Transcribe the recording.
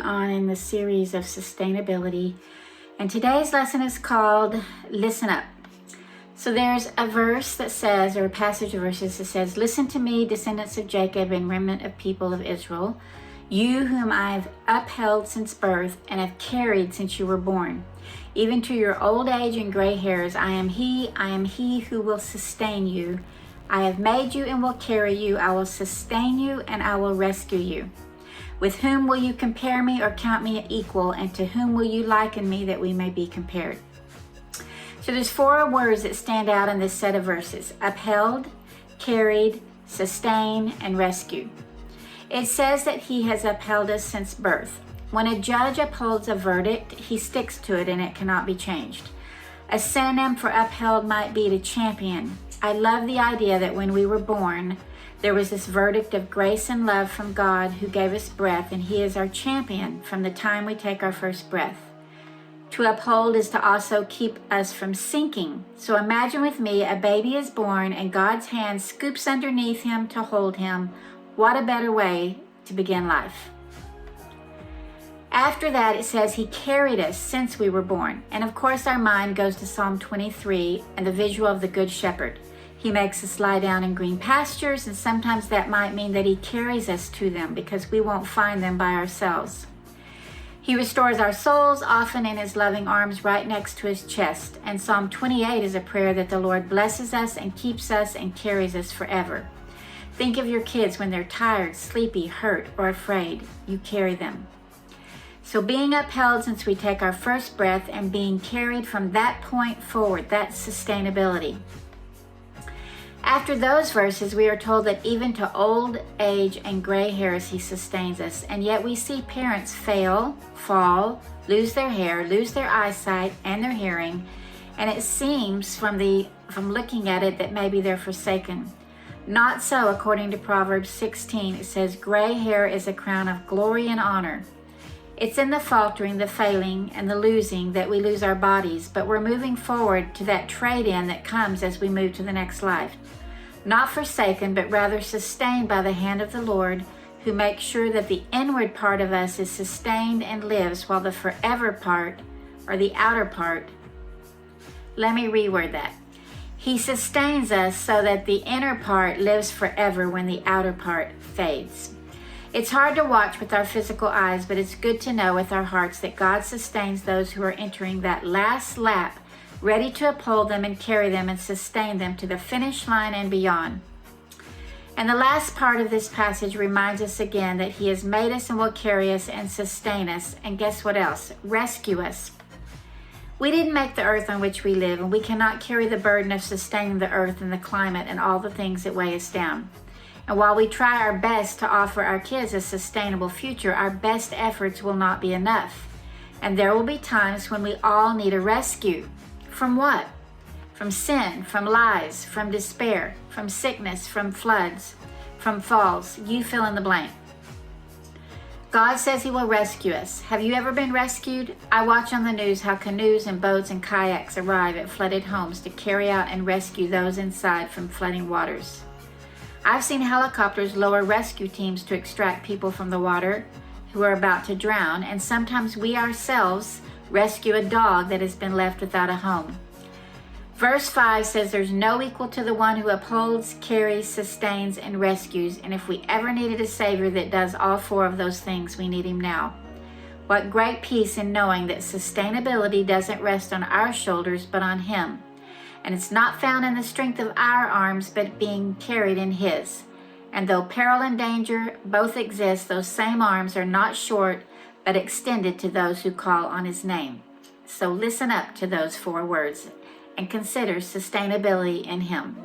on in the series of sustainability, and today's lesson is called Listen Up. So there's a verse that says, or a passage of verses that says, "Listen to me, descendants of Jacob and remnant of people of Israel, you whom I've upheld since birth and have carried since you were born. Even to your old age and gray hairs, I am he who will sustain you. I have made you and will carry you. I will sustain you and I will rescue you. With whom will you compare me or count me equal? And to whom will you liken me that we may be compared?" So there's four words that stand out in this set of verses: upheld, carried, sustain, and rescue. It says that he has upheld us since birth. When a judge upholds a verdict, he sticks to it and it cannot be changed. A synonym for upheld might be to champion. I love the idea that when we were born, there was this verdict of grace and love from God who gave us breath, and he is our champion from the time we take our first breath. To uphold is to also keep us from sinking. So imagine with me, a baby is born and God's hand scoops underneath him to hold him. What a better way to begin life. After that, it says he carried us since we were born. And of course, our mind goes to Psalm 23 and the visual of the Good Shepherd. He makes us lie down in green pastures, and sometimes that might mean that he carries us to them because we won't find them by ourselves. He restores our souls, often in his loving arms right next to his chest. And Psalm 28 is a prayer that the Lord blesses us and keeps us and carries us forever. Think of your kids when they're tired, sleepy, hurt, or afraid. You carry them. So being upheld since we take our first breath and being carried from that point forward, that's sustainability. After those verses, we are told that even to old age and gray hairs, he sustains us. And yet we see parents fail, fall, lose their hair, lose their eyesight and their hearing. And it seems from looking at it that maybe they're forsaken. Not so, according to Proverbs 16. It says, "Gray hair is a crown of glory and honor." It's in the faltering, the failing, and the losing that we lose our bodies, but we're moving forward to that trade-in that comes as we move to the next life. Not forsaken, but rather sustained by the hand of the Lord, who makes sure that the inward part of us is sustained and lives, while the forever part, or the outer part, let me reword that. He sustains us so that the inner part lives forever when the outer part fades. It's hard to watch with our physical eyes, but it's good to know with our hearts that God sustains those who are entering that last lap, ready to uphold them and carry them and sustain them to the finish line and beyond. And the last part of this passage reminds us again that he has made us and will carry us and sustain us. And guess what else? Rescue us. We didn't make the earth on which we live, and we cannot carry the burden of sustaining the earth and the climate and all the things that weigh us down. And while we try our best to offer our kids a sustainable future, our best efforts will not be enough. And there will be times when we all need a rescue. From what? From sin, from lies, from despair, from sickness, from floods, from falls. You fill in the blank. God says he will rescue us. Have you ever been rescued? I watch on the news how canoes and boats and kayaks arrive at flooded homes to carry out and rescue those inside from flooding waters. I've seen helicopters lower rescue teams to extract people from the water who are about to drown, and sometimes we ourselves rescue a dog that has been left without a home. Verse 5 says there's no equal to the one who upholds, carries, sustains, and rescues, and if we ever needed a Savior that does all four of those things, we need him now. What great peace in knowing that sustainability doesn't rest on our shoulders, but on him. And it's not found in the strength of our arms, but being carried in his. And though peril and danger both exist, those same arms are not short, but extended to those who call on his name. So listen up to those four words and consider sustainability in him.